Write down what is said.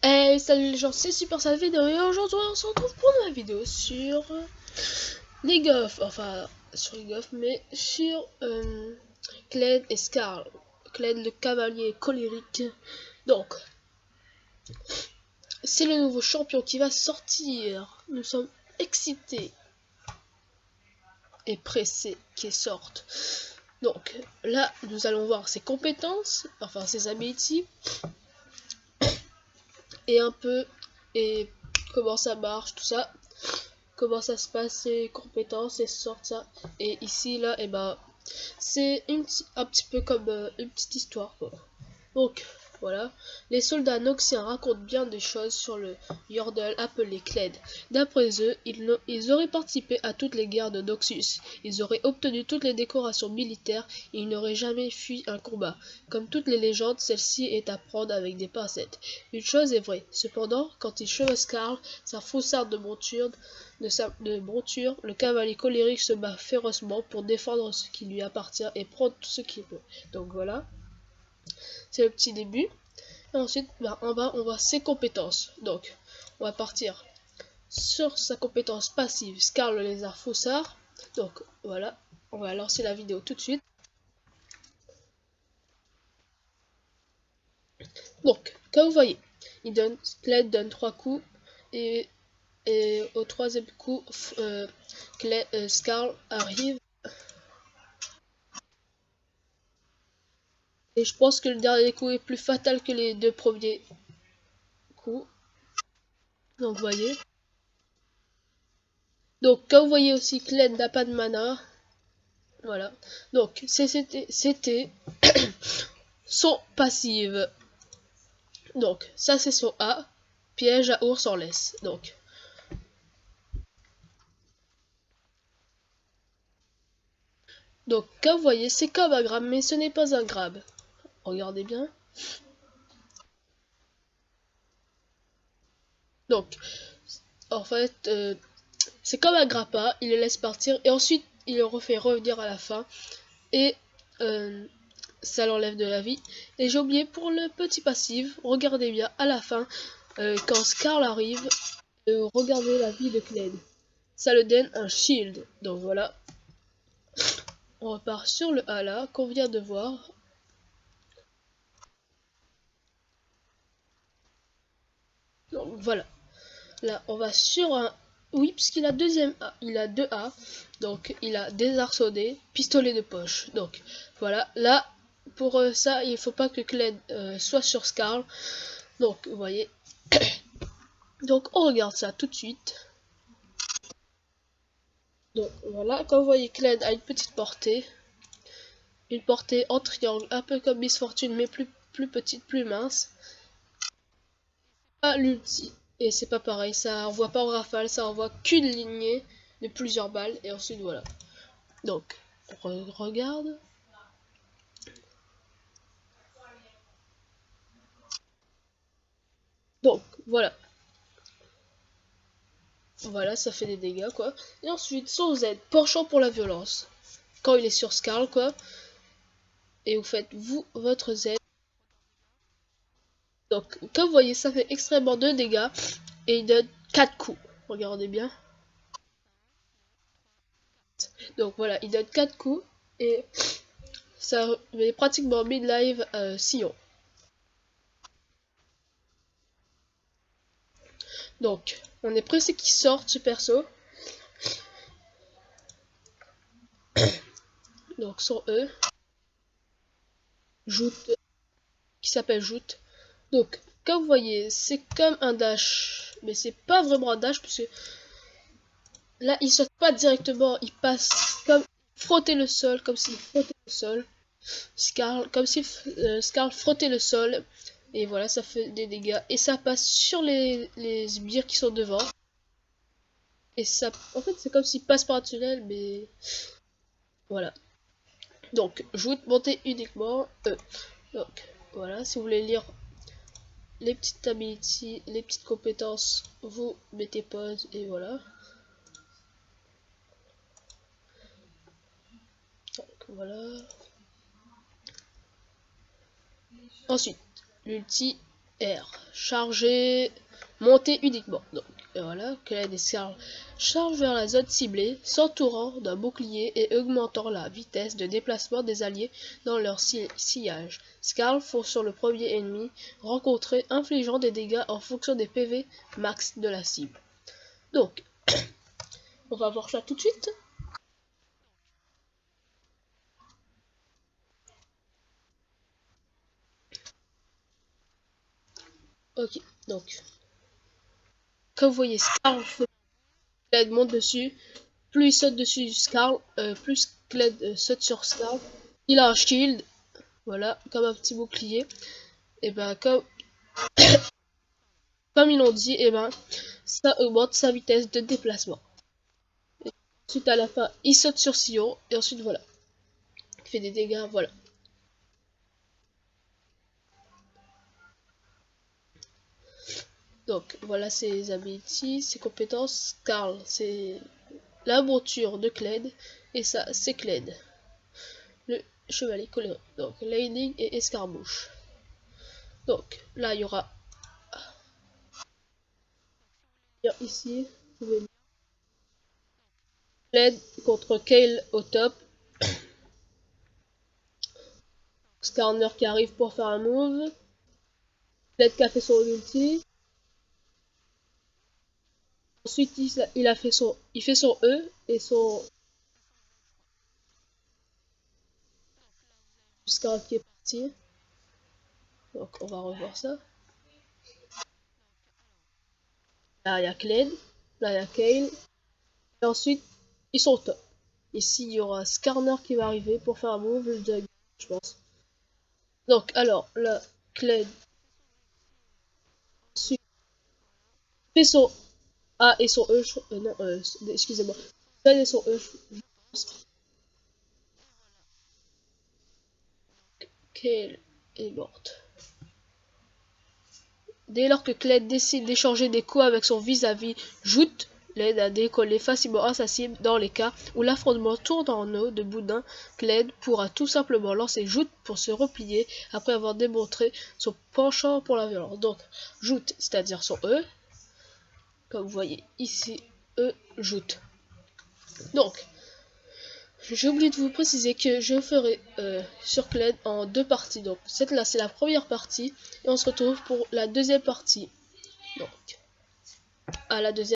Hey, salut les gens, c'est Super cette vidéo et aujourd'hui on se retrouve pour une vidéo sur League of, enfin sur League of, mais sur Kled et Skarl. Kled le cavalier colérique. Donc, c'est le nouveau champion qui va sortir. Nous sommes excités et pressés qu'il sorte. Donc là, nous allons voir ses compétences, enfin ses abilities, et un peu et comment ça marche, tout ça. Comment ça se passe, ses compétences et sortent ça. Et ici là, et ben c'est un petit peu comme une petite histoire quoi. Donc voilà, les soldats noxiens racontent bien des choses sur le Yordle appelé Kled. D'après eux, ils auraient participé à toutes les guerres de Noxus, ils auraient obtenu toutes les décorations militaires et ils n'auraient jamais fui un combat. Comme toutes les légendes, celle-ci est à prendre avec des pincettes. Une chose est vraie, cependant, quand il chevauche Skarl, sa foussarde de monture, le cavalier colérique se bat férocement pour défendre ce qui lui appartient et prendre tout ce qu'il peut. Donc voilà. C'est le petit début. Et ensuite, en bas, on voit ses compétences. Donc, on va partir sur sa compétence passive, Skarl le lézard foussard. Donc, voilà. On va lancer la vidéo tout de suite. Donc, comme vous voyez, Kled donne 3 coups. Et au troisième coup, Skarl arrive. Et je pense que le dernier coup est plus fatal que les deux premiers coups. Donc, vous voyez. Donc, comme vous voyez aussi, Kled n'a pas de mana. Voilà. Donc, c'était son passive. Donc, ça c'est son A. Piège à ours en laisse. Donc, comme vous voyez, c'est comme un grab, mais ce n'est pas un grab. Regardez bien. Donc, en fait, c'est comme un grappa. Il le laisse partir et ensuite il le refait revenir à la fin. Et ça l'enlève de la vie. Et j'ai oublié pour le petit passif, regardez bien à la fin, quand Skarl arrive, regardez la vie de Kled. Ça le donne un shield. Donc voilà. On repart sur le A là qu'on vient de voir. Donc voilà. Là on va sur un. Oui, puisqu'il a deuxième A. Il a 2 A. Donc il a désarçonné, pistolet de poche. Donc voilà. Là, pour ça, il faut pas que Kled soit sur Skarl. Donc vous voyez. Donc on regarde ça tout de suite. Donc voilà, comme vous voyez, Kled a une petite portée. Une portée en triangle, un peu comme Miss Fortune, mais plus petite, plus mince. Pas l'ulti. Et c'est pas pareil, ça envoie pas en rafale, ça envoie qu'une lignée de plusieurs balles. Et ensuite voilà. Donc, on regarde. Donc, voilà. Voilà, ça fait des dégâts quoi. Et ensuite, son Z, penchant pour la violence. Quand il est sur Skarl quoi. Et vous faites votre Z. Donc, comme vous voyez, ça fait extrêmement de dégâts. Et il donne 4 coups. Regardez bien. Donc voilà, il donne 4 coups. Et ça met pratiquement mid-live Sion. Donc, on est pressé qu'il sorte ce perso. Donc, son E. Joute. Qui s'appelle Joute. Donc, comme vous voyez, c'est comme un dash. Mais c'est pas vraiment un dash, parce que là, il saute pas directement. Il passe comme frotter le sol, comme s'il frottait le sol. Skarl, comme si Skarl frottait le sol. Et voilà, ça fait des dégâts. Et ça passe sur les sbires qui sont devant. Et ça, en fait, c'est comme s'il passe par un tunnel, mais voilà. Donc, joute montée uniquement. Donc, voilà, si vous voulez lire les petites abilities, les petites compétences, vous mettez pause et voilà. Donc, voilà. Ensuite, l'ulti. R. Charger. Monter uniquement. Donc voilà, Kled et Skarl chargent vers la zone ciblée, s'entourant d'un bouclier et augmentant la vitesse de déplacement des alliés dans leur sillage. Skarl fonce sur le premier ennemi rencontré, infligeant des dégâts en fonction des PV max de la cible. Donc, on va voir ça tout de suite. Ok, donc, comme vous voyez, Skarl fait Kled monte dessus, plus il saute dessus Skarl, plus Kled saute sur Skarl. Il a un shield, voilà, comme un petit bouclier. Et ben comme ils l'ont dit, et ben ça augmente sa vitesse de déplacement. Et ensuite à la fin, il saute sur Sion et ensuite voilà, il fait des dégâts, voilà. Donc voilà ses abilities, ses compétences. Skarl, c'est la monture de Kled et ça c'est Kled, le chevalier coléré. Donc Lightning et escarmouche. Donc là il y aura ici, vous pouvez Kled contre Kayle au top. Skarner qui arrive pour faire un move. Kled qui a fait son ulti. Ensuite il fait son E et son Skarner qui est parti. Donc on va revoir ça. Là il y a Kled, là il y a Kayle. Et ensuite ils sont au top. Ici il y aura Skarner qui va arriver pour faire un move, je pense. Donc alors là Kled ensuite fait son A et son E, non, excusez-moi. Kled et son E, je pense. Kayle est morte. Dès lors que Kled décide d'échanger des coups avec son vis-à-vis, Joute l'aide à décoller facilement à sa cible. Dans les cas où l'affrontement tourne en eau de boudin, Kled pourra tout simplement lancer Joute pour se replier après avoir démontré son penchant pour la violence. Donc Joute, c'est-à-dire son E, comme vous voyez ici, E, Joute. Donc, j'ai oublié de vous préciser que je ferai sur Kled en 2 parties. Donc cette là c'est la première partie et on se retrouve pour la deuxième partie. Donc à la deuxième.